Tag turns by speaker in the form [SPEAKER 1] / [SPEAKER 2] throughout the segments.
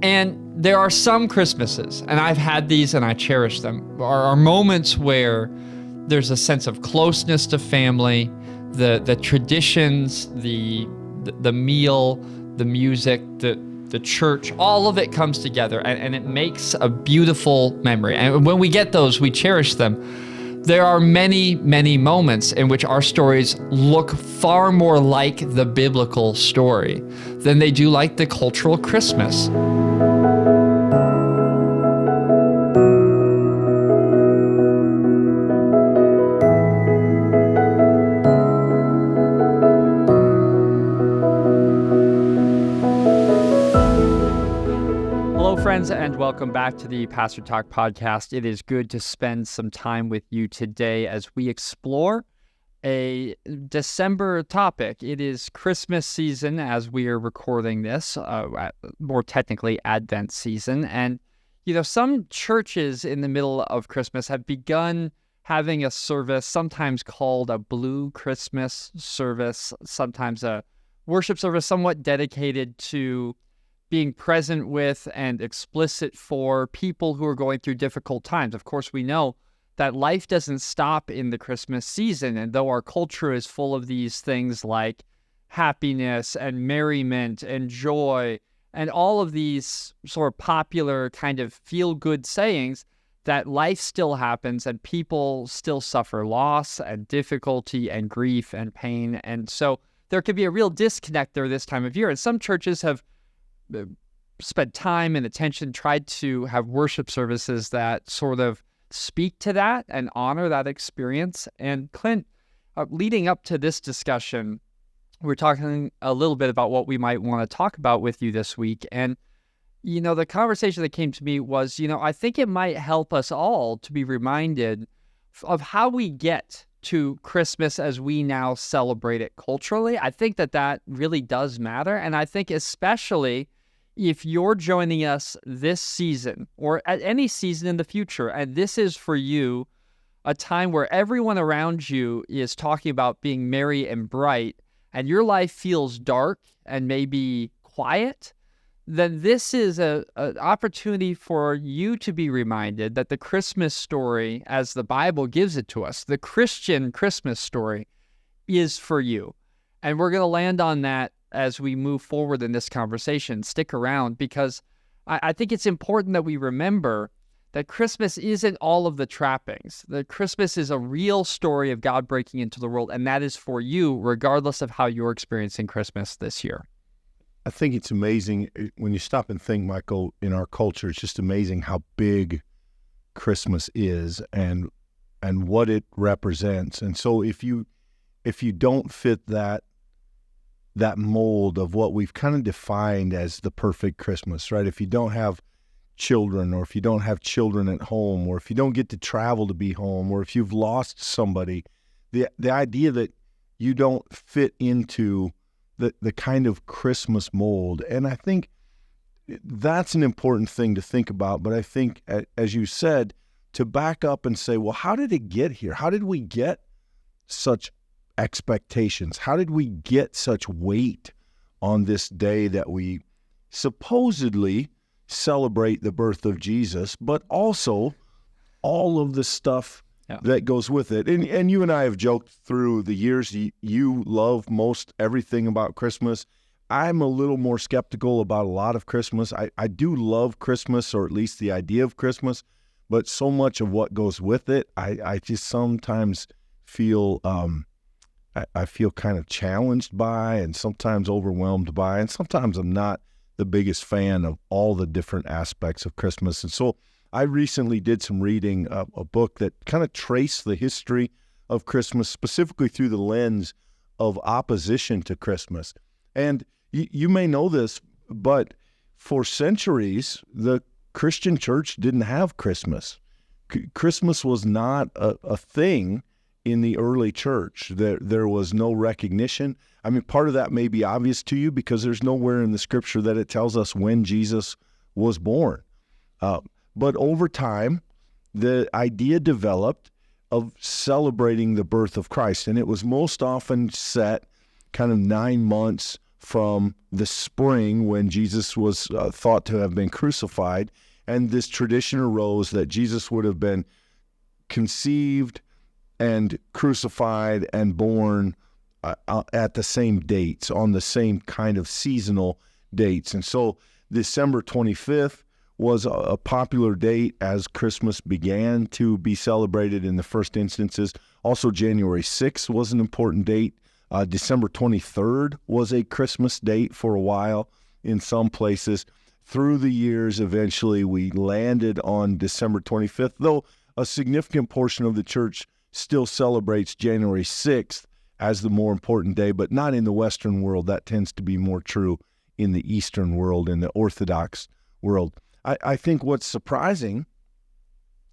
[SPEAKER 1] And there are some Christmases, and I've had these and I cherish them, are moments where there's a sense of closeness to family, the traditions, the meal, the music, the church, all of it comes together, and it makes a beautiful memory. And when we get those, we cherish them. There are many, many moments in which our stories look far more like the biblical story than they do like the cultural Christmas. Friends, and welcome back to the Pastor Talk podcast. It is good to spend some time with you today as we explore a December topic. It is Christmas season as we are recording this, more technically Advent season. And, some churches in the middle of Christmas have begun having a service, sometimes called a Blue Christmas service, sometimes a worship service somewhat dedicated to being present with and explicit for people who are going through difficult times. Of course, we know that life doesn't stop in the Christmas season, and though our culture is full of these things like happiness and merriment and joy and all of these sort of popular kind of feel-good sayings, that life still happens and people still suffer loss and difficulty and grief and pain. And so there could be a real disconnect there this time of year. And some churches have spent time and attention, tried to have worship services that sort of speak to that and honor that experience. And Clint, leading up to this discussion, we're talking a little bit about what we might want to talk about with you this week. And, the conversation that came to me was, I think it might help us all to be reminded of how we get to Christmas as we now celebrate it culturally. I think that really does matter. And I think especially if you're joining us this season or at any season in the future, and this is for you a time where everyone around you is talking about being merry and bright, and your life feels dark and maybe quiet, then this is an opportunity for you to be reminded that the Christmas story, as the Bible gives it to us, the Christian Christmas story, is for you. And we're going to land on that as we move forward in this conversation. Stick around, because I think it's important that we remember that Christmas isn't all of the trappings. That Christmas is a real story of God breaking into the world, and that is for you, regardless of how you're experiencing Christmas this year.
[SPEAKER 2] I think it's amazing when you stop and think, Michael, in our culture, it's just amazing how big Christmas is and what it represents. And so if you don't fit that mold of what we've kind of defined as the perfect Christmas, right? If you don't have children, or if you don't have children at home, or if you don't get to travel to be home, or if you've lost somebody, the idea that you don't fit into the kind of Christmas mold. And I think that's an important thing to think about. But I think, as you said, to back up and say, well, how did it get here? How did we get such expectations? How did we get such weight on this day that we supposedly celebrate the birth of Jesus, but also all of the stuff that goes with it? And you and I have joked through the years, you love most everything about Christmas. I'm a little more skeptical about a lot of Christmas. I do love Christmas, or at least the idea of Christmas, but so much of what goes with it, I just sometimes feel I feel kind of challenged by, and sometimes overwhelmed by, and sometimes I'm not the biggest fan of all the different aspects of Christmas. And so I recently did some reading of a book that kind of traced the history of Christmas, specifically through the lens of opposition to Christmas. And you may know this, but for centuries, the Christian church didn't have Christmas. Christmas was not a thing in the early church. There was no recognition. I mean, part of that may be obvious to you because there's nowhere in the scripture that it tells us when Jesus was born. But over time, the idea developed of celebrating the birth of Christ, and it was most often set kind of 9 months from the spring when Jesus was thought to have been crucified. And this tradition arose that Jesus would have been conceived and crucified and born at the same dates, on the same kind of seasonal dates. And so December 25th was a popular date as Christmas began to be celebrated in the first instances. Also, January 6th was an important date. December 23rd was a Christmas date for a while in some places. Through the years, eventually we landed on December 25th, though a significant portion of the church still celebrates January 6th as the more important day, but not in the Western world. That tends to be more true in the Eastern world, in the Orthodox world. I think what's surprising,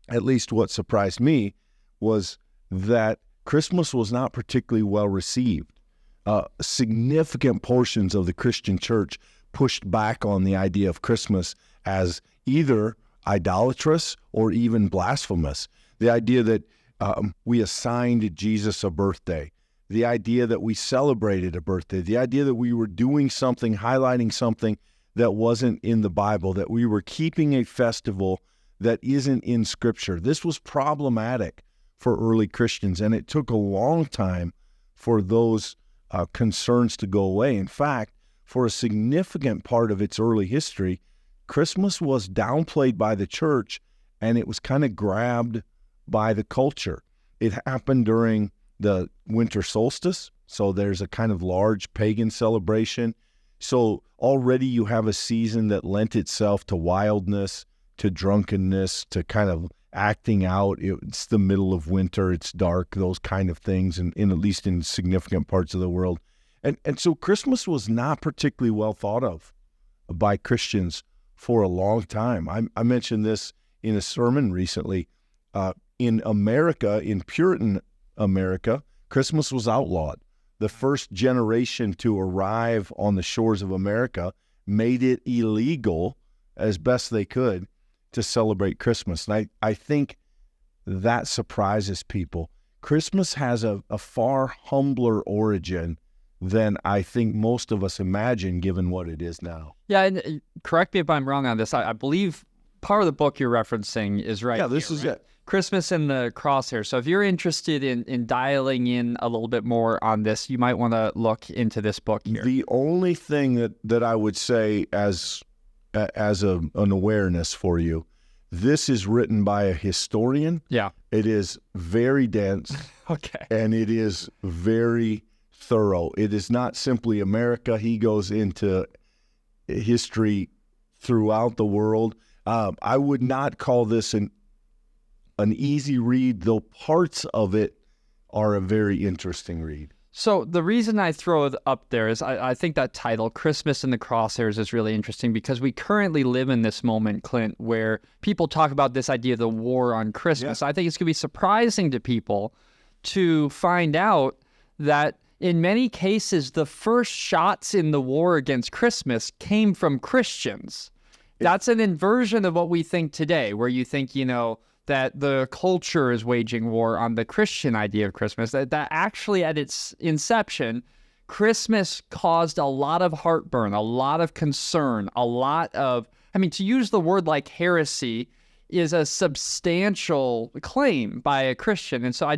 [SPEAKER 2] at least what surprised me, was that Christmas was not particularly well received. Significant portions of the Christian church pushed back on the idea of Christmas as either idolatrous or even blasphemous. The idea that we assigned Jesus a birthday, the idea that we celebrated a birthday, the idea that we were doing something, highlighting something that wasn't in the Bible, that we were keeping a festival that isn't in Scripture. This was problematic for early Christians, and it took a long time for those concerns to go away. In fact, for a significant part of its early history, Christmas was downplayed by the church, and it was kind of grabbed by the culture. It happened during the winter solstice, so there's a kind of large pagan celebration. So already you have a season that lent itself to wildness, to drunkenness, to kind of acting out. It's the middle of winter, it's dark, those kind of things, and at least in significant parts of the world. And so Christmas was not particularly well thought of by Christians for a long time. I mentioned this in a sermon recently. In America, in Puritan America, Christmas was outlawed. The first generation to arrive on the shores of America made it illegal, as best they could, to celebrate Christmas. And I think that surprises people. Christmas has a far humbler origin than I think most of us imagine, given what it is now.
[SPEAKER 1] Yeah, and correct me if I'm wrong on this. I believe part of the book you're referencing is right.
[SPEAKER 2] Yeah, this is it.
[SPEAKER 1] Christmas in the Crosshairs. So if you're interested in dialing in a little bit more on this, you might want to look into this book here.
[SPEAKER 2] The only thing that I would say as an awareness for you, this is written by a historian.
[SPEAKER 1] Yeah.
[SPEAKER 2] It is very dense.
[SPEAKER 1] Okay.
[SPEAKER 2] And it is very thorough. It is not simply America. He goes into history throughout the world. I would not call this an easy read, though parts of it are a very interesting read.
[SPEAKER 1] So the reason I throw it up there is I think that title, Christmas in the Crosshairs, is really interesting because we currently live in this moment, Clint, where people talk about this idea of the war on Christmas. Yeah. I think it's going to be surprising to people to find out that in many cases, the first shots in the war against Christmas came from Christians. That's an inversion of what we think today, where you think, that the culture is waging war on the Christian idea of Christmas, that actually at its inception, Christmas caused a lot of heartburn, a lot of concern, a lot of, to use the word like heresy is a substantial claim by a Christian. And so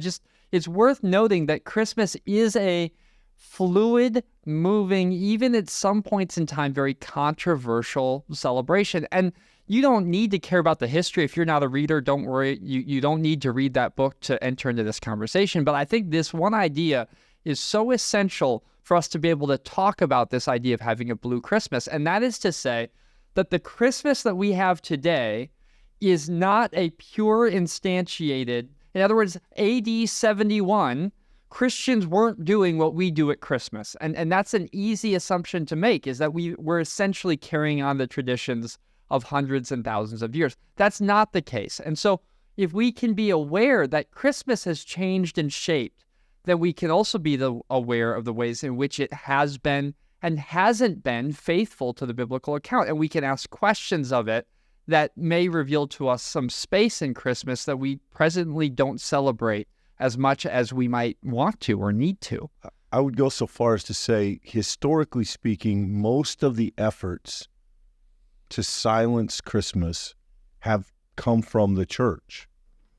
[SPEAKER 1] it's worth noting that Christmas is a fluid, moving, even at some points in time, very controversial celebration. And you don't need to care about the history. If you're not a reader, don't worry. You don't need to read that book to enter into this conversation. But I think this one idea is so essential for us to be able to talk about this idea of having a blue Christmas. And that is to say that the Christmas that we have today is not a pure instantiated, in other words, AD 71, Christians weren't doing what we do at Christmas. And that's an easy assumption to make, is that we're essentially carrying on the traditions of hundreds and thousands of years. That's not the case. And so if we can be aware that Christmas has changed and shaped, then we can also be aware of the ways in which it has been and hasn't been faithful to the biblical account. And we can ask questions of it that may reveal to us some space in Christmas that we presently don't celebrate as much as we might want to or need to.
[SPEAKER 2] I would go so far as to say, historically speaking, most of the efforts to silence Christmas have come from the church.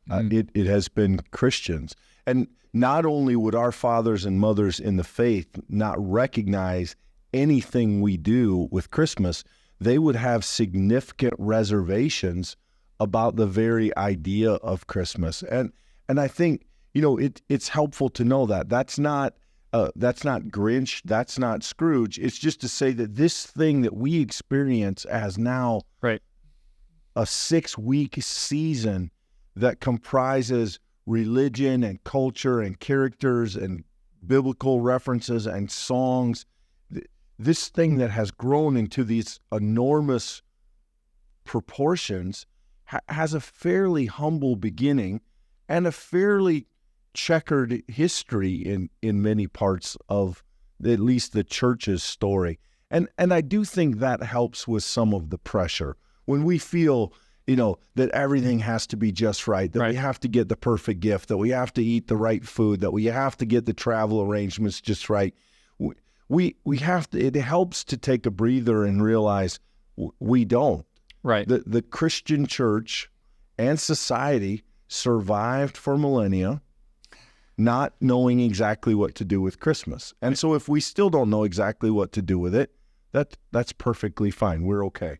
[SPEAKER 2] It has been Christians. And not only would our fathers and mothers in the faith not recognize anything we do with Christmas, they would have significant reservations about the very idea of Christmas. And I think, it's helpful to know that. That's not Grinch, that's not Scrooge. It's just to say that this thing that we experience as now
[SPEAKER 1] right.
[SPEAKER 2] a 6-week season that comprises religion and culture and characters and biblical references and songs, this thing that has grown into these enormous proportions has a fairly humble beginning and a fairly checkered history in many parts of at least the church's story. And I do think that helps with some of the pressure. When we feel, that everything has to be just right, that we have to get the perfect gift, that we have to eat the right food, that we have to get the travel arrangements just right, we have to, it helps to take a breather and realize we don't.
[SPEAKER 1] Right.
[SPEAKER 2] The Christian church and society survived for millennia not knowing exactly what to do with Christmas. And so if we still don't know exactly what to do with it, that's perfectly fine. We're okay.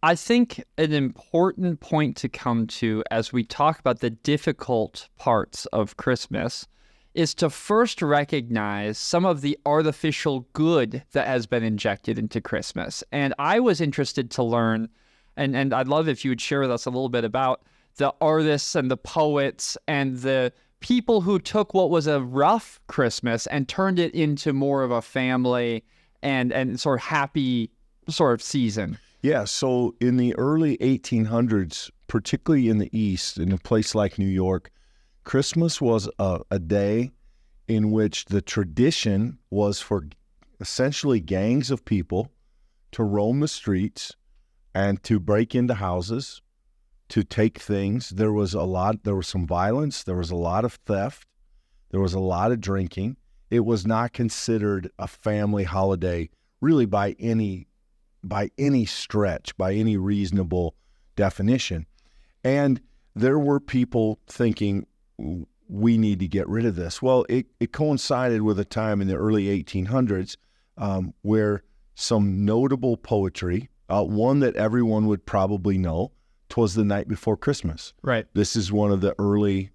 [SPEAKER 1] I think an important point to come to as we talk about the difficult parts of Christmas is to first recognize some of the artificial good that has been injected into Christmas. And I was interested to learn, and I'd love if you would share with us a little bit about the artists and the poets and the people who took what was a rough Christmas and turned it into more of a family and sort of happy sort of season.
[SPEAKER 2] Yeah, so in the early 1800s, particularly in the East, in a place like New York, Christmas was a day in which the tradition was for essentially gangs of people to roam the streets and to break into houses, to take things. There was some violence, there was a lot of theft, there was a lot of drinking. It was not considered a family holiday really by any stretch, by any reasonable definition. And there were people thinking, we need to get rid of this. Well, it coincided with a time in the early 1800s where some notable poetry, one that everyone would probably know, 'Twas the Night Before Christmas.
[SPEAKER 1] Right.
[SPEAKER 2] This is one of the early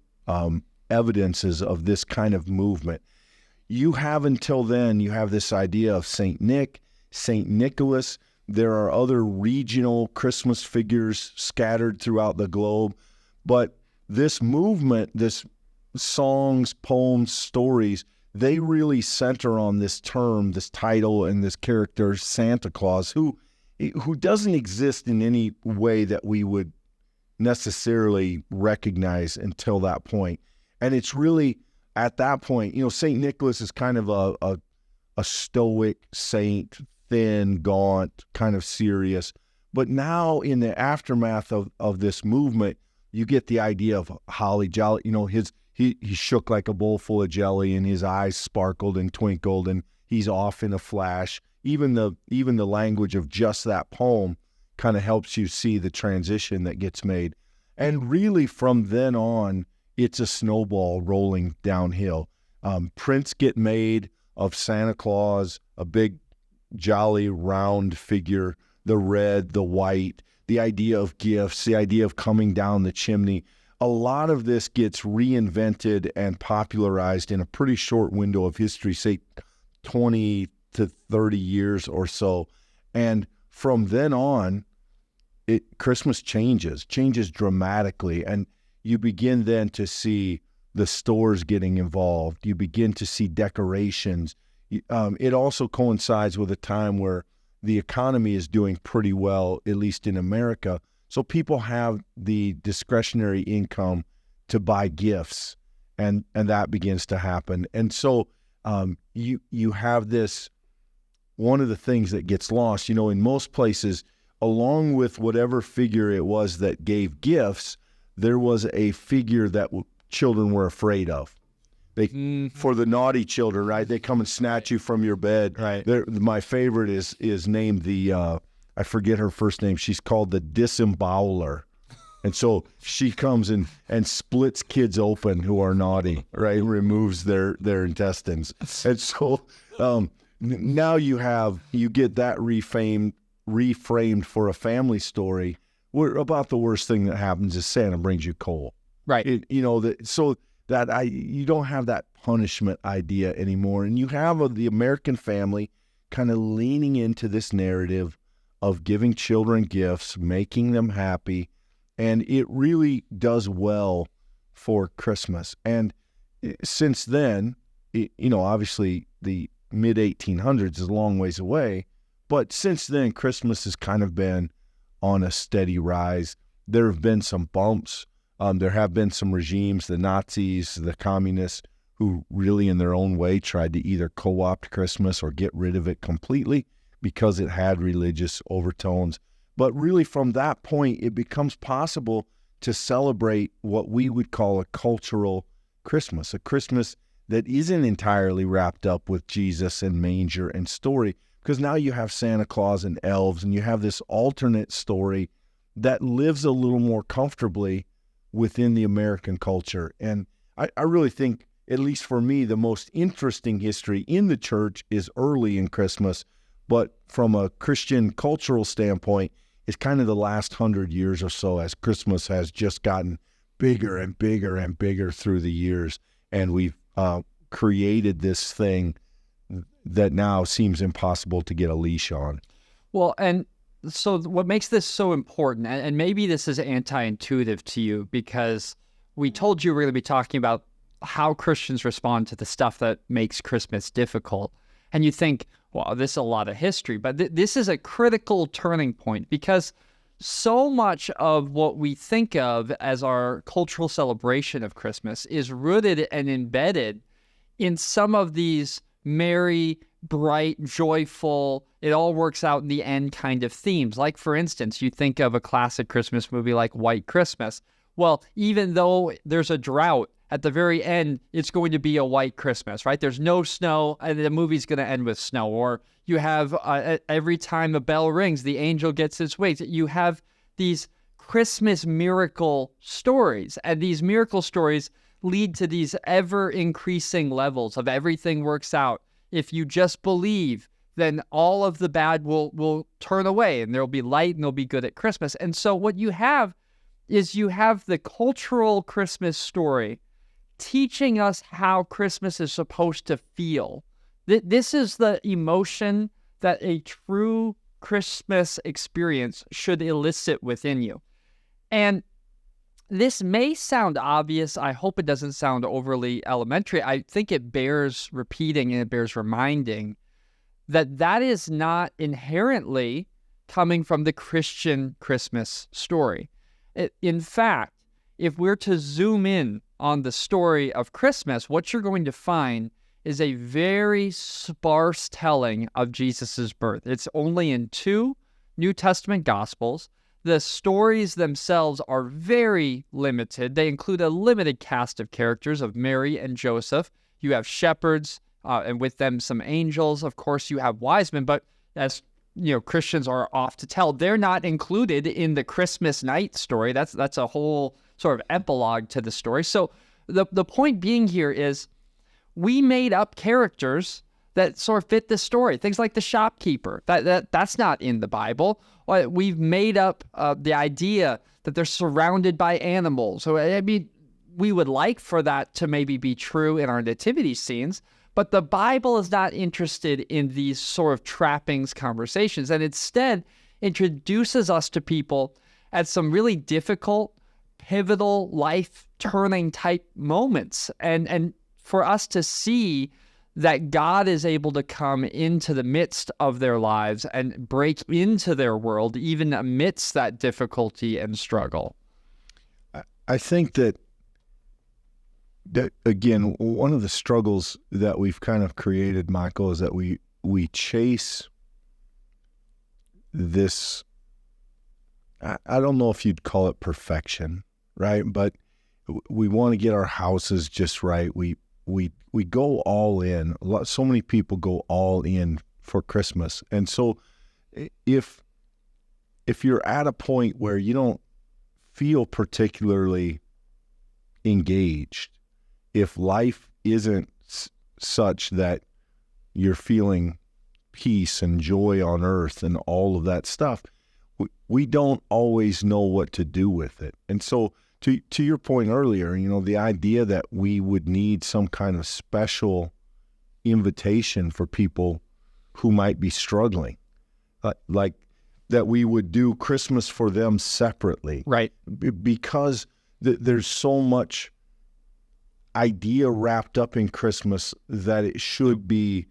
[SPEAKER 2] evidences of this kind of movement. You have until then, you have this idea of Saint Nick, Saint Nicholas. There are other regional Christmas figures scattered throughout the globe. But this movement, this songs, poems, stories, they really center on this term, this title, and this character, Santa Claus, who doesn't exist in any way that we would necessarily recognize until that point. And it's really at that point, St. Nicholas is kind of a stoic saint, thin, gaunt, kind of serious. But now in the aftermath of this movement, you get the idea of holly jolly. He shook like a bowl full of jelly, and his eyes sparkled and twinkled, and he's off in a flash. Even the language of just that poem kind of helps you see the transition that gets made. And really from then on, it's a snowball rolling downhill. Prints get made of Santa Claus, a big, jolly, round figure, the red, the white, the idea of gifts, the idea of coming down the chimney. A lot of this gets reinvented and popularized in a pretty short window of history, say 20 to 30 years or so. And from then on, Christmas changes dramatically. And you begin then to see the stores getting involved. You begin to see decorations. It also coincides with a time where the economy is doing pretty well, at least in America. So people have the discretionary income to buy gifts, and that begins to happen. And so you have this, one of the things that gets lost, in most places, along with whatever figure it was that gave gifts, there was a figure that children were afraid of. For the naughty children, right? They come and snatch you from your bed.
[SPEAKER 1] Right.
[SPEAKER 2] My favorite is named I forget her first name. She's called the Disemboweler. And so she comes and splits kids open who are naughty, right? Removes their intestines. And so now you get that reframed for a family story where about the worst thing that happens is Santa brings you coal.
[SPEAKER 1] Right.
[SPEAKER 2] You don't have that punishment idea anymore. And you have the American family kind of leaning into this narrative of giving children gifts, making them happy. And it really does well for Christmas. And since then, obviously the mid-1800s is a long ways away. But since then, Christmas has kind of been on a steady rise. There have been some bumps. There have been some regimes, the Nazis, the communists, who really in their own way tried to either co-opt Christmas or get rid of it completely because it had religious overtones. But really from that point, it becomes possible to celebrate what we would call a cultural Christmas, a Christmas that isn't entirely wrapped up with Jesus and manger and story, because now you have Santa Claus and elves, and you have this alternate story that lives a little more comfortably within the American culture. And I really think, at least for me, the most interesting history in the church is early in Christmas, but from a Christian cultural standpoint, it's kind of the last 100 years or so as Christmas has just gotten bigger and bigger and bigger through the years. And we've created this thing that now seems impossible to get a leash on.
[SPEAKER 1] Well, and so what makes this so important, and maybe this is anti-intuitive to you, because we told you we're going to be talking about how Christians respond to the stuff that makes Christmas difficult. And you think, well, this is a lot of history, but this is a critical turning point, because so much of what we think of as our cultural celebration of Christmas is rooted and embedded in some of these merry, bright, joyful, it all works out in the end kind of themes. Like, for instance, you think of a classic Christmas movie like White Christmas. Well, even though there's a drought, at the very end, it's going to be a white Christmas, right? There's no snow, and the movie's going to end with snow. Or you have every time a bell rings, the angel gets his wings. You have these Christmas miracle stories, and these miracle stories lead to these ever-increasing levels of everything works out. If you just believe, then all of the bad will turn away, and there'll be light, and they'll be good at Christmas. And so what you have is you have the cultural Christmas story teaching us how Christmas is supposed to feel. This is the emotion that a true Christmas experience should elicit within you. And this may sound obvious. I hope it doesn't sound overly elementary. I think it bears repeating and it bears reminding that is not inherently coming from the Christian Christmas story. In fact, if we're to zoom in on the story of Christmas, what you're going to find is a very sparse telling of Jesus's birth. It's only in 2 New Testament Gospels. The stories themselves are very limited. They include a limited cast of characters of Mary and Joseph. You have shepherds, and with them some angels. Of course, you have wise men, but as Christians are off to tell, they're not included in the Christmas night story. That's a whole sort of epilogue to the story. So the point being here is we made up characters that sort of fit the story. Things like the shopkeeper. That's not in the Bible. We've made up the idea that they're surrounded by animals. So I mean, we would like for that to maybe be true in our nativity scenes, but the Bible is not interested in these sort of trappings conversations, and instead introduces us to people at some really difficult, pivotal, life-turning type moments. And for us to see that God is able to come into the midst of their lives and break into their world, even amidst that difficulty and struggle.
[SPEAKER 2] I think that again, one of the struggles that we've kind of created, Michael, is that we chase this, I don't know if you'd call it perfection, right? But we want to get our houses just right. We we go all in. So many people go all in for Christmas, and so if you're at a point where you don't feel particularly engaged, if life isn't such that you're feeling peace and joy on earth and all of that stuff, we don't always know what to do with it. And so to your point earlier, the idea that we would need some kind of special invitation for people who might be struggling, like that we would do Christmas for them separately.
[SPEAKER 1] Right.
[SPEAKER 2] Because there's so much idea wrapped up in Christmas that it should be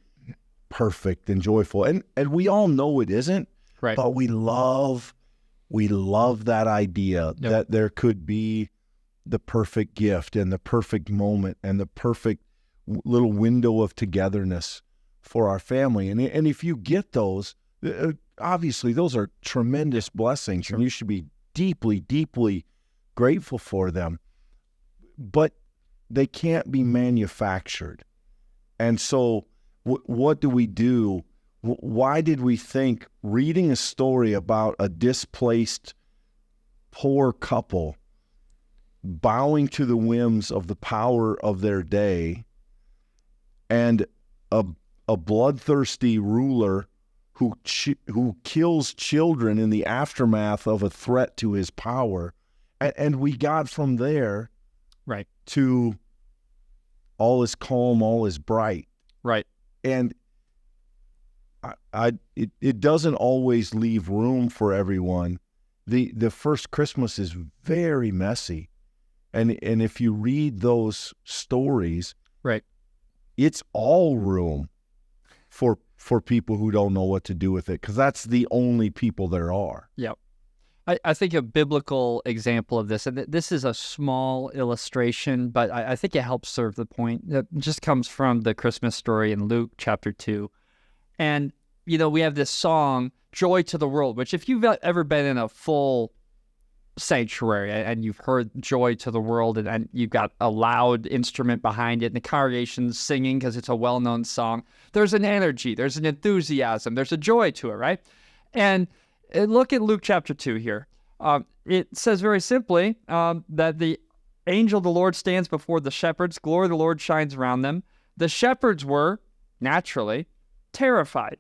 [SPEAKER 2] perfect and joyful. And we all know it isn't,
[SPEAKER 1] right.
[SPEAKER 2] But we love that idea that there could be the perfect gift and the perfect moment and the perfect little window of togetherness for our family. And if you get those, obviously those are tremendous blessings,
[SPEAKER 1] Sure.
[SPEAKER 2] and you should be deeply, deeply grateful for them. But they can't be manufactured. And so what do we do? Why did we think reading a story about a displaced poor couple bowing to the whims of the power of their day and a bloodthirsty ruler who kills children in the aftermath of a threat to his power, and we got from there
[SPEAKER 1] right
[SPEAKER 2] to all is calm, all is bright.
[SPEAKER 1] Right.
[SPEAKER 2] And it doesn't always leave room for everyone. The first Christmas is very messy. And if you read those stories,
[SPEAKER 1] right,
[SPEAKER 2] it's all room for people who don't know what to do with it, because that's the only people there are.
[SPEAKER 1] Yeah. I think a biblical example of this, and this is a small illustration, but I think it helps serve the point. That just comes from the Christmas story in Luke chapter 2. And, we have this song, Joy to the World, which if you've ever been in a full sanctuary and you've heard Joy to the World and you've got a loud instrument behind it and the congregation's singing because it's a well-known song, there's an energy, there's an enthusiasm, there's a joy to it, right? And look at Luke chapter 2 here. It says very simply that the angel of the Lord stands before the shepherds, glory of the Lord shines around them. The shepherds were, naturally, terrified.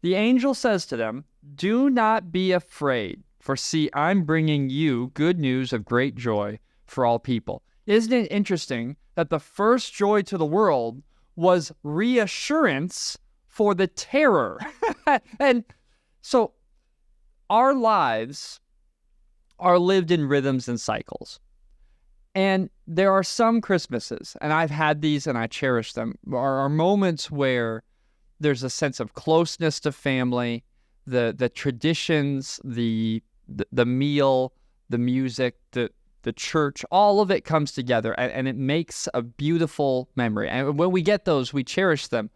[SPEAKER 1] The angel says to them, do not be afraid, for see, I'm bringing you good news of great joy for all people. Isn't it interesting that the first joy to the world was reassurance for the terror? And so our lives are lived in rhythms and cycles. And there are some Christmases, and I've had these and I cherish them, are moments where there's a sense of closeness to family, the traditions, the meal, the music, the church, all of it comes together, and it makes a beautiful memory. And when we get those, we cherish them.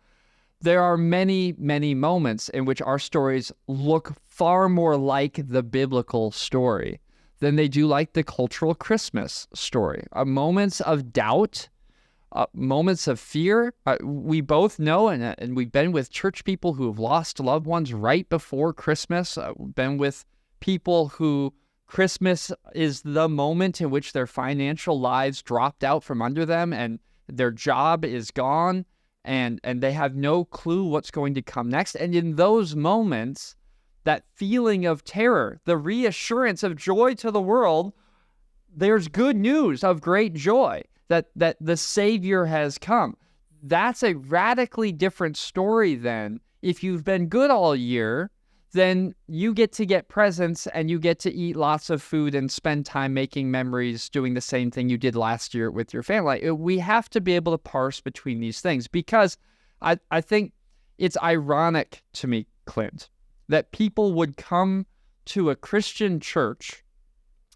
[SPEAKER 1] There are many, many moments in which our stories look far more like the biblical story than they do like the cultural Christmas story. Moments of doubt, moments of fear. We both know, and we've been with church people who have lost loved ones right before Christmas. We've been with people who Christmas is the moment in which their financial lives dropped out from under them and their job is gone and they have no clue what's going to come next. And in those moments, that feeling of terror, the reassurance of joy to the world, there's good news of great joy that the Savior has come. That's a radically different story than if you've been good all year, then you get presents and you get to eat lots of food and spend time making memories doing the same thing you did last year with your family. We have to be able to parse between these things, because I think it's ironic to me, Clint, that people would come to a Christian church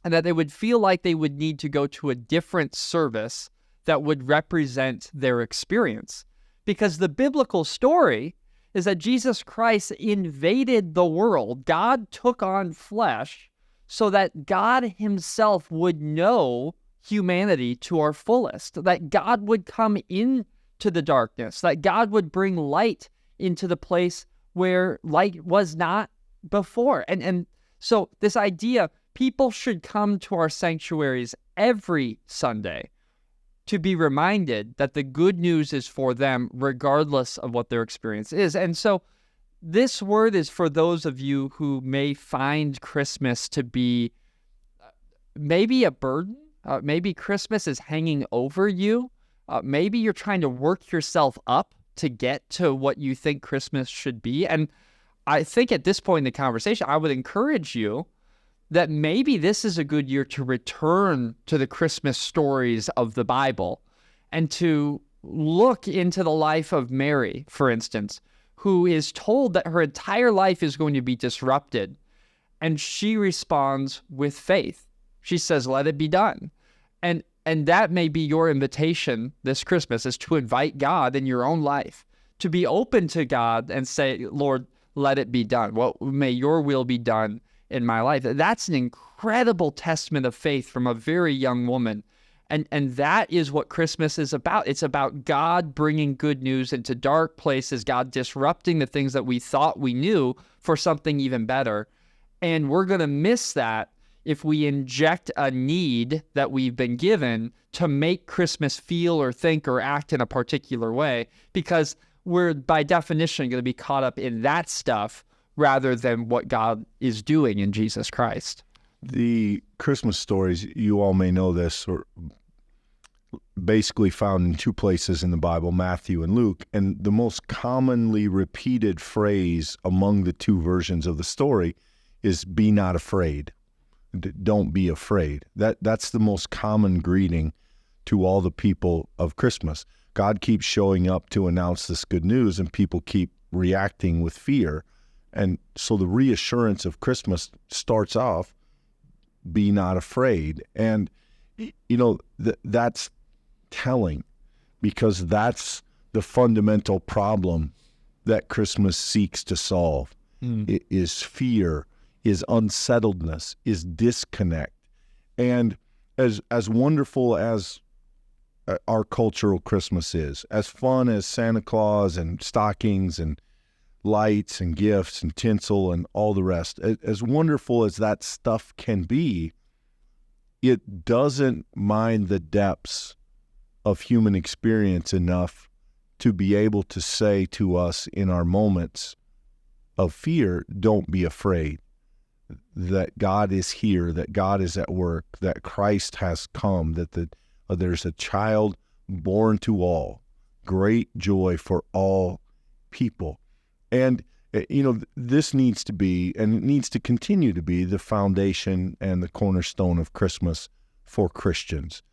[SPEAKER 1] and that they would feel like they would need to go to a different service that would represent their experience. Because the biblical story is that Jesus Christ invaded the world. God took on flesh so that God himself would know humanity to our fullest, that God would come into the darkness, that God would bring light into the place where light was not before. And so this idea, people should come to our sanctuaries every Sunday to be reminded that the good news is for them regardless of what their experience is. And so this word is for those of you who may find Christmas to be maybe a burden. Maybe Christmas is hanging over you. Maybe you're trying to work yourself up to get to what you think Christmas should be. And I think at this point in the conversation, I would encourage you that maybe this is a good year to return to the Christmas stories of the Bible and to look into the life of Mary, for instance, who is told that her entire life is going to be disrupted. And she responds with faith. She says, let it be done. And that may be your invitation this Christmas, is to invite God in your own life, to be open to God and say, Lord, let it be done. Well, may your will be done in my life. That's an incredible testament of faith from a very young woman. And that is what Christmas is about. It's about God bringing good news into dark places, God disrupting the things that we thought we knew for something even better. And we're going to miss that if we inject a need that we've been given to make Christmas feel or think or act in a particular way, because we're by definition going to be caught up in that stuff rather than what God is doing in Jesus Christ.
[SPEAKER 2] The Christmas stories, you all may know this, are basically found in two places in the Bible, Matthew and Luke. And the most commonly repeated phrase among the two versions of the story is, be not afraid. Don't be afraid. That's the most common greeting to all the people of Christmas. God keeps showing up to announce this good news, and people keep reacting with fear. And so the reassurance of Christmas starts off, be not afraid. And, you know, that's telling, because that's the fundamental problem that Christmas seeks to solve. It is fear, is unsettledness, is disconnect. And as wonderful as our cultural Christmas is, as fun as Santa Claus and stockings and lights and gifts and tinsel and all the rest, as wonderful as that stuff can be, it doesn't mind the depths of human experience enough to be able to say to us in our moments of fear, don't be afraid, that God is here, that God is at work, that Christ has come, that there's a child born to all, great joy for all people. And, you know, this needs to be, and it needs to continue to be, the foundation and the cornerstone of Christmas for Christians.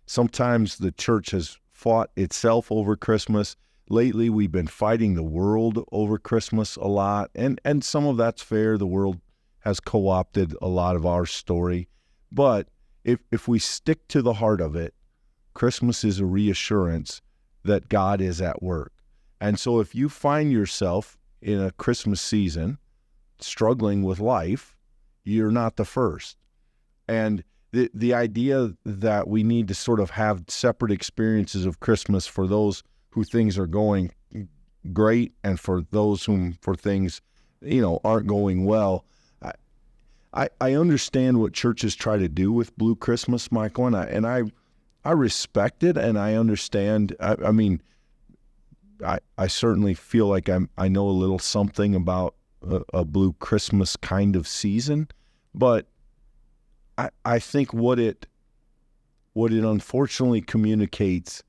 [SPEAKER 2] Sometimes the church has fought itself over Christmas. Lately, we've been fighting the world over Christmas a lot, and some of that's fair. The world has co-opted a lot of our story. But if we stick to the heart of it, Christmas is a reassurance that God is at work. And so if you find yourself in a Christmas season struggling with life, you're not the first. And the idea that we need to sort of have separate experiences of Christmas for those who things are going great and for those whom for things, you know, aren't going well. I understand what churches try to do with Blue Christmas, Michael, and I respect it, and I understand. I mean, I certainly feel like I know a little something about a Blue Christmas kind of season, but I think what it unfortunately communicates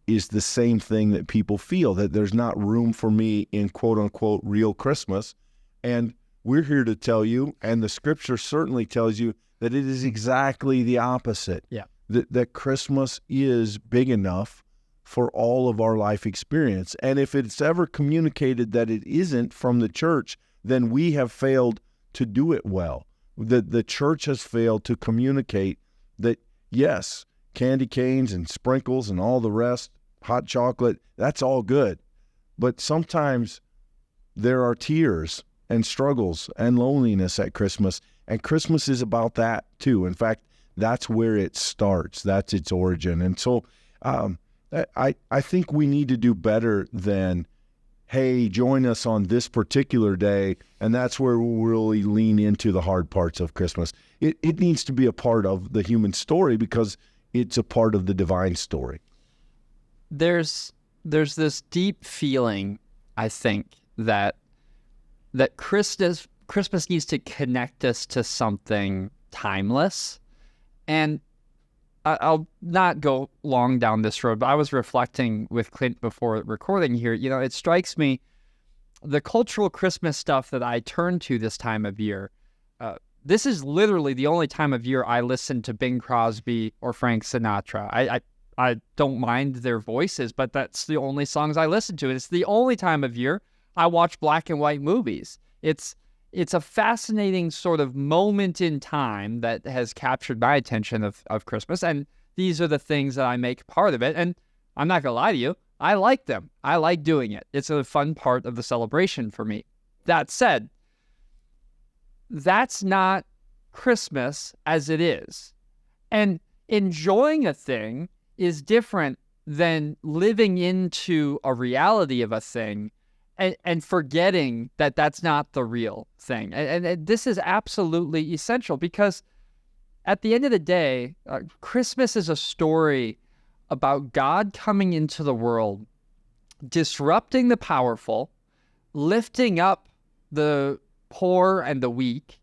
[SPEAKER 2] is the same thing that people feel, that there's not room for me in quote unquote real Christmas. And we're here to tell you, and the scripture certainly tells you, that it is exactly the opposite.
[SPEAKER 1] Yeah.
[SPEAKER 2] That Christmas is big enough for all of our life experience. And if it's ever communicated that it isn't from the church, then we have failed to do it well. The church has failed to communicate that, yes, candy canes and sprinkles and all the rest, hot chocolate, that's all good. But sometimes there are tears and struggles and loneliness at Christmas, and Christmas is about that too. In fact, that's where it starts. That's its origin. And so I think we need to do better than, hey, join us on this particular day, and that's where we'll really lean into the hard parts of Christmas. It needs to be a part of the human story because it's a part of the divine story.
[SPEAKER 1] There's this deep feeling, I think, that Christmas needs to connect us to something timeless. And I'll not go long down this road, but I was reflecting with Clint before recording here. It strikes me, the cultural Christmas stuff that I turn to this time of year, this is literally the only time of year I listen to Bing Crosby or Frank Sinatra. I don't mind their voices, but that's the only songs I listen to. It's the only time of year I watch black and white movies. It's a fascinating sort of moment in time that has captured my attention of Christmas, and these are the things that I make part of it. And I'm not going to lie to you, I like them. I like doing it. It's a fun part of the celebration for me. That said, that's not Christmas as it is. And enjoying a thing is different than living into a reality of a thing and forgetting that that's not the real thing. And this is absolutely essential because at the end of the day, Christmas is a story about God coming into the world, disrupting the powerful, lifting up the poor and the weak,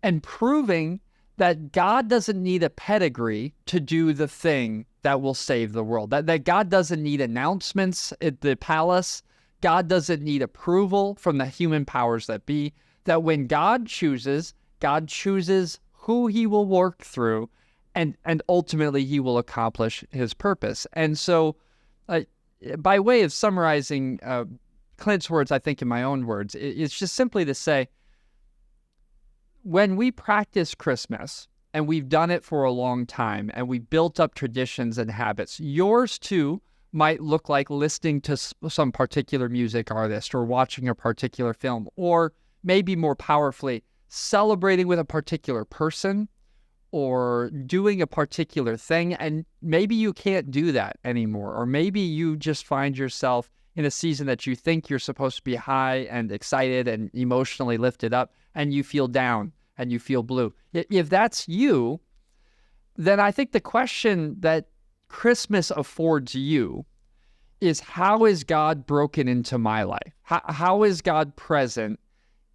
[SPEAKER 1] and proving that God doesn't need a pedigree to do the thing that will save the world. That God doesn't need announcements at the palace. God doesn't need approval from the human powers that be. That when God chooses who he will work through, and ultimately he will accomplish his purpose. And so, by way of summarizing Clint's words, I think in my own words, it's just simply to say, when we practice Christmas, and we've done it for a long time, and we built up traditions and habits, yours too might look like listening to some particular music artist or watching a particular film, or maybe more powerfully, celebrating with a particular person or doing a particular thing. And maybe you can't do that anymore, or maybe you just find yourself in a season that you think you're supposed to be high and excited and emotionally lifted up, and you feel down and you feel blue. If that's you, then I think the question that Christmas affords you is, how is God broken into my life? How is God present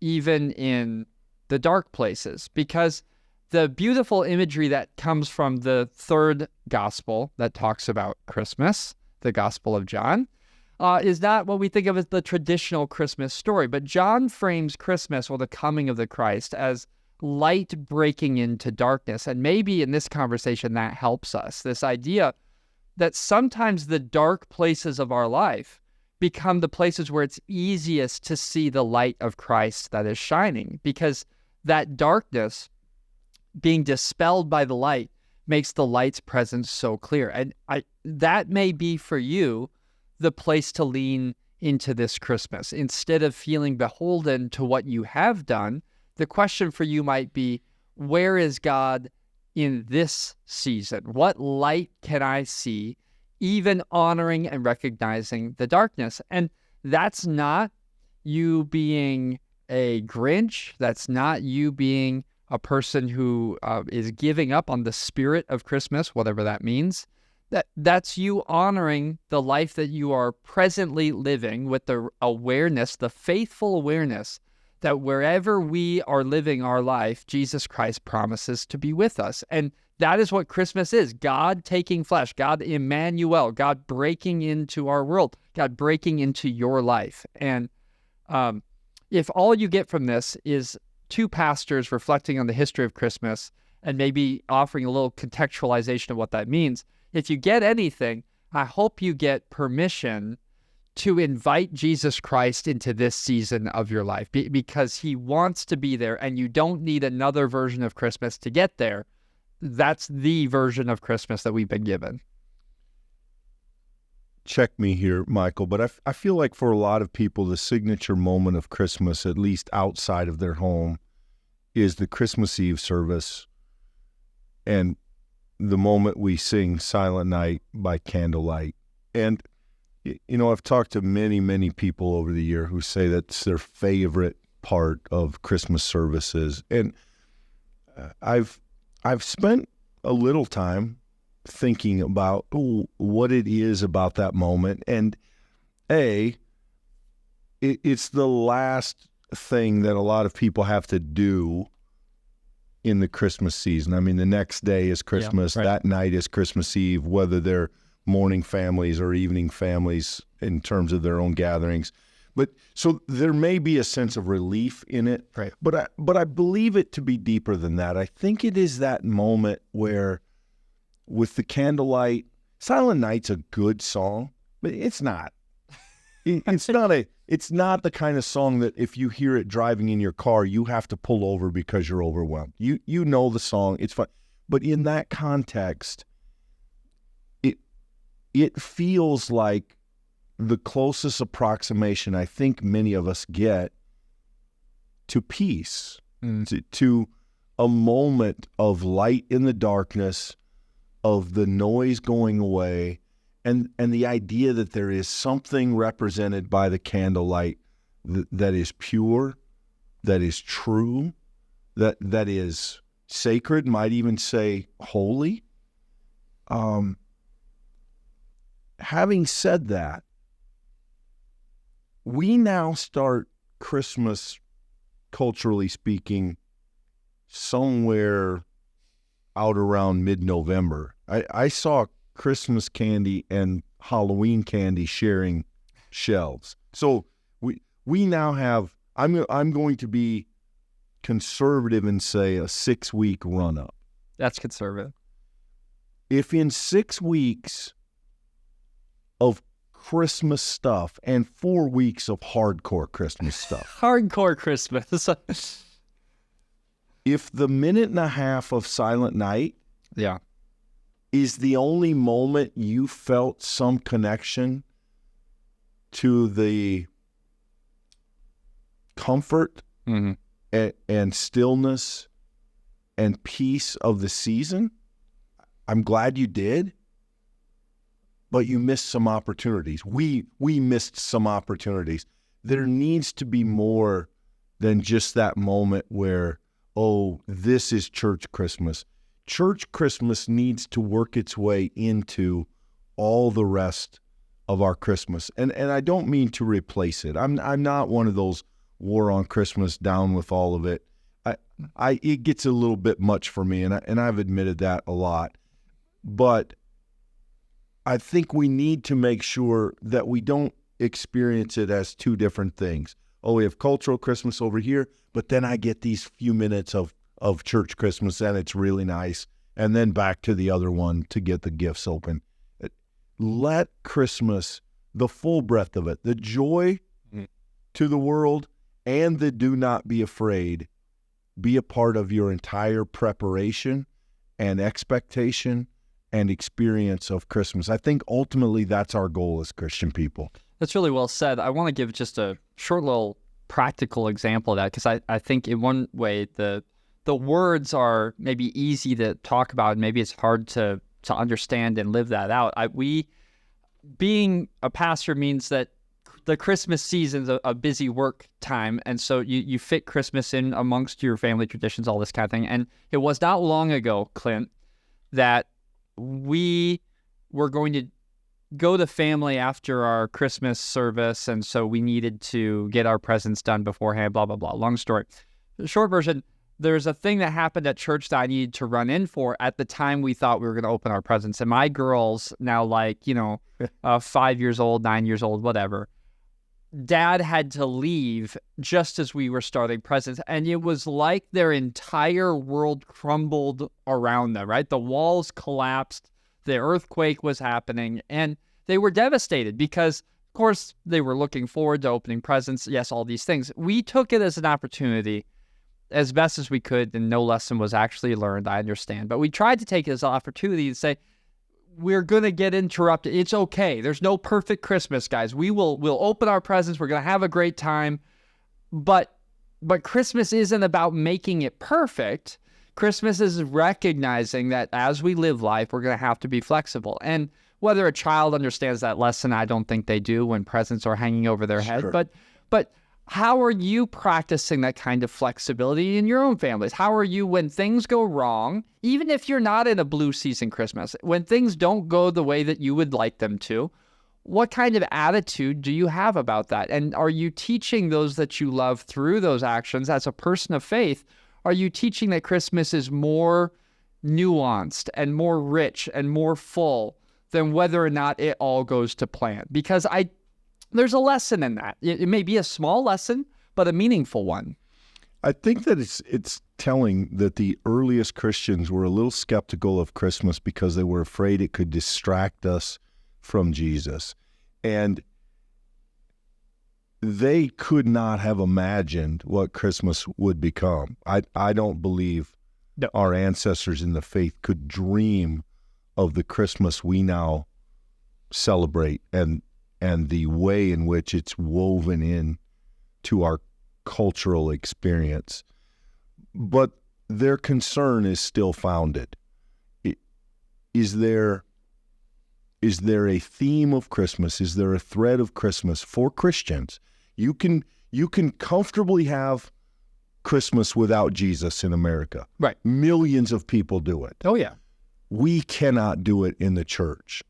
[SPEAKER 1] even in the dark places? Because the beautiful imagery that comes from the third gospel that talks about Christmas, the Gospel of John, is not what we think of as the traditional Christmas story. But John frames Christmas, or the coming of the Christ, as light breaking into darkness. And maybe in this conversation that helps us. This idea that sometimes the dark places of our life become the places where it's easiest to see the light of Christ that is shining, because that darkness being dispelled by the light makes the light's presence so clear. And that may be for you the place to lean into this Christmas. Instead of feeling beholden to what you have done, the question for you might be, where is God in this season? What light can I see, even honoring and recognizing the darkness? And that's not you being a Grinch. That's not you being a person who is giving up on the spirit of Christmas, whatever that means. That's you honoring the life that you are presently living with the awareness, the faithful awareness, that wherever we are living our life, Jesus Christ promises to be with us. And that is what Christmas is. God taking flesh, God Emmanuel, God breaking into our world, God breaking into your life. And if all you get from this is two pastors reflecting on the history of Christmas and maybe offering a little contextualization of what that means, if you get anything, I hope you get permission to invite Jesus Christ into this season of your life, because he wants to be there, and you don't need another version of Christmas to get there. That's the version of Christmas that we've been given.
[SPEAKER 2] Check me here, Michael, but I feel like for a lot of people, the signature moment of Christmas, at least outside of their home, is the Christmas Eve service. And the moment we sing Silent Night by candlelight. And, I've talked to many, many people over the year who say that's their favorite part of Christmas services. And I've spent a little time thinking about what it is about that moment. And it's the last thing that a lot of people have to do in the Christmas season. I mean, the next day is Christmas.
[SPEAKER 1] Yeah, right.
[SPEAKER 2] That night is Christmas Eve, whether they're morning families or evening families in terms of their own gatherings. But so there may be a sense of relief in it,
[SPEAKER 1] Right.
[SPEAKER 2] but I believe it to be deeper than that. I think it is that moment where, with the candlelight, Silent Night's a good song, but it's not. It's not the kind of song that if you hear it driving in your car, you have to pull over because you're overwhelmed. You know the song, it's fine. But in that context, it feels like the closest approximation I think many of us get to peace, to a moment of light in the darkness, of the noise going away, and the idea that there is something represented by the candlelight that is pure, that is true, that is sacred, might even say holy. Having said that, we now start Christmas, culturally speaking, somewhere out around mid-November. I saw Christmas candy and Halloween candy sharing shelves. So we now have, I'm going to be conservative and say a 6-week run-up.
[SPEAKER 1] That's conservative.
[SPEAKER 2] If in 6 weeks of Christmas stuff and 4 weeks of hardcore Christmas stuff.
[SPEAKER 1] Hardcore Christmas.
[SPEAKER 2] If the minute and a half of Silent Night
[SPEAKER 1] Yeah.
[SPEAKER 2] is the only moment you felt some connection to the comfort and stillness and peace of the season, I'm glad you did. But you missed some opportunities. We missed some opportunities. There needs to be more than just that moment where, this is church Christmas. Church Christmas needs to work its way into all the rest of our Christmas. And I don't mean to replace it. I'm not one of those war on Christmas, down with all of it. It gets a little bit much for me, and I've admitted that a lot. But I think we need to make sure that we don't experience it as two different things. We have cultural Christmas over here, but then I get these few minutes of church Christmas, and it's really nice, and then back to the other one to get the gifts open. Let Christmas, the full breadth of it, the joy to the world and the do not be afraid, be a part of your entire preparation and expectation and experience of Christmas. I think ultimately that's our goal as Christian people.
[SPEAKER 1] That's really well said. I want to give just a short little practical example of that, because I think in one way the words are maybe easy to talk about, and maybe it's hard to understand and live that out. Being a pastor means that the Christmas season's a busy work time, and so you fit Christmas in amongst your family traditions, all this kind of thing. And it was not long ago, Clint, that we were going to go to family after our Christmas service, and so we needed to get our presents done beforehand, blah, blah, blah. Long story. The short version, there's a thing that happened at church that I needed to run in for at the time we thought we were going to open our presents. And my girls, now 5 years old, 9 years old, whatever, Dad had to leave just as we were starting presents, and it was like their entire world crumbled around them, right? The walls collapsed, the earthquake was happening, and they were devastated because, of course, they were looking forward to opening presents. Yes, all these things. We took it as an opportunity as best as we could, and no lesson was actually learned, I understand. But we tried to take it as an opportunity to say, we're going to get interrupted. It's okay. There's no perfect Christmas, guys. We'll open our presents. We're going to have a great time. But Christmas isn't about making it perfect, Christmas is recognizing that as we live life, we're going to have to be flexible. And whether a child understands that lesson, I don't think they do when presents are hanging over their head. But how are you practicing that kind of flexibility in your own families? How are you when things go wrong, even if you're not in a blue season Christmas, when things don't go the way that you would like them to? What kind of attitude do you have about that? And are you teaching those that you love through those actions as a person of faith? Are you teaching that Christmas is more nuanced and more rich and more full than whether or not it all goes to plan? Because there's a lesson in that. It may be a small lesson, but a meaningful one.
[SPEAKER 2] I think that it's telling that the earliest Christians were a little skeptical of Christmas because they were afraid it could distract us from Jesus. And they could not have imagined what Christmas would become. I don't believe our ancestors in the faith could dream of the Christmas we now celebrate and the way in which it's woven in to our cultural experience. But their concern is still founded. Is there a theme of Christmas? Is there a thread of Christmas for Christians? You can comfortably have Christmas without Jesus in America.
[SPEAKER 1] Right.
[SPEAKER 2] Millions of people do it.
[SPEAKER 1] Oh, yeah.
[SPEAKER 2] We cannot do it in the church.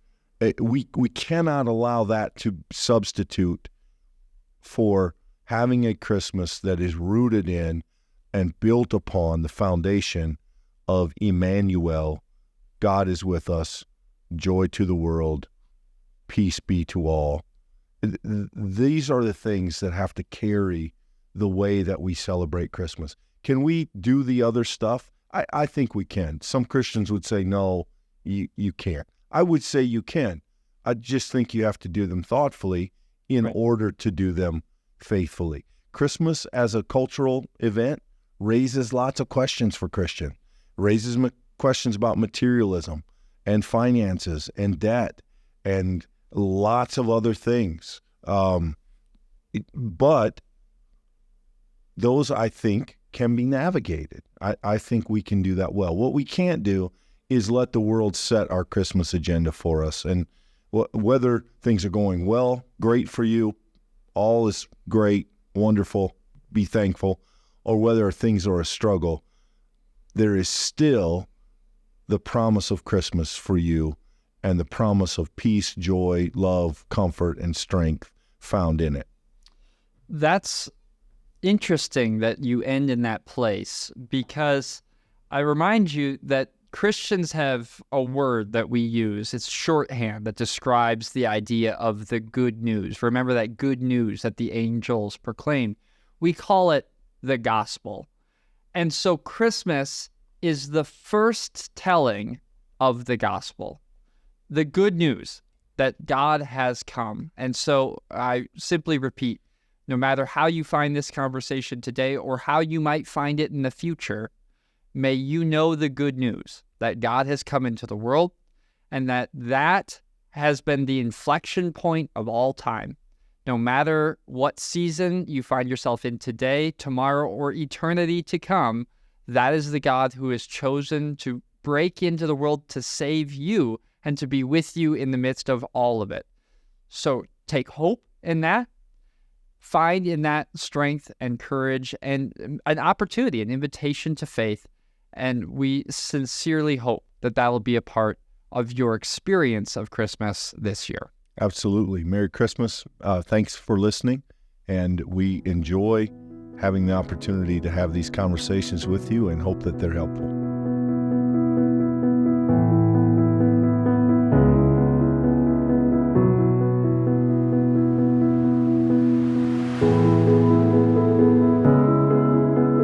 [SPEAKER 2] We cannot allow that to substitute for having a Christmas that is rooted in and built upon the foundation of Emmanuel, God is with us, joy to the world, peace be to all. These are the things that have to carry the way that we celebrate Christmas. Can we do the other stuff? I think we can. Some Christians would say, no, you can't. I would say you can. I just think you have to do them thoughtfully in order to do them faithfully. Christmas as a cultural event raises lots of questions for Christians. Raises questions about materialism and finances and debt and lots of other things. But those, I think, can be navigated. I think we can do that well. What we can't do is let the world set our Christmas agenda for us. And whether things are going well, great for you, all is great, wonderful, be thankful, or whether things are a struggle, there is still the promise of Christmas for you and the promise of peace, joy, love, comfort, and strength found in it.
[SPEAKER 1] That's interesting that you end in that place, because I remind you that Christians have a word that we use. It's shorthand that describes the idea of the good news. Remember that good news that the angels proclaim. We call it the gospel. And so Christmas is the first telling of the gospel, the good news that God has come. And so I simply repeat, no matter how you find this conversation today or how you might find it in the future, may you know the good news that God has come into the world and that has been the inflection point of all time. No matter what season you find yourself in today, tomorrow, or eternity to come, that is the God who has chosen to break into the world to save you and to be with you in the midst of all of it. So take hope in that. Find in that strength and courage and an opportunity, an invitation to faith. And we sincerely hope that that will be a part of your experience of Christmas this year.
[SPEAKER 2] Absolutely. Merry Christmas. Thanks for listening. And we enjoy having the opportunity to have these conversations with you and hope that they're helpful.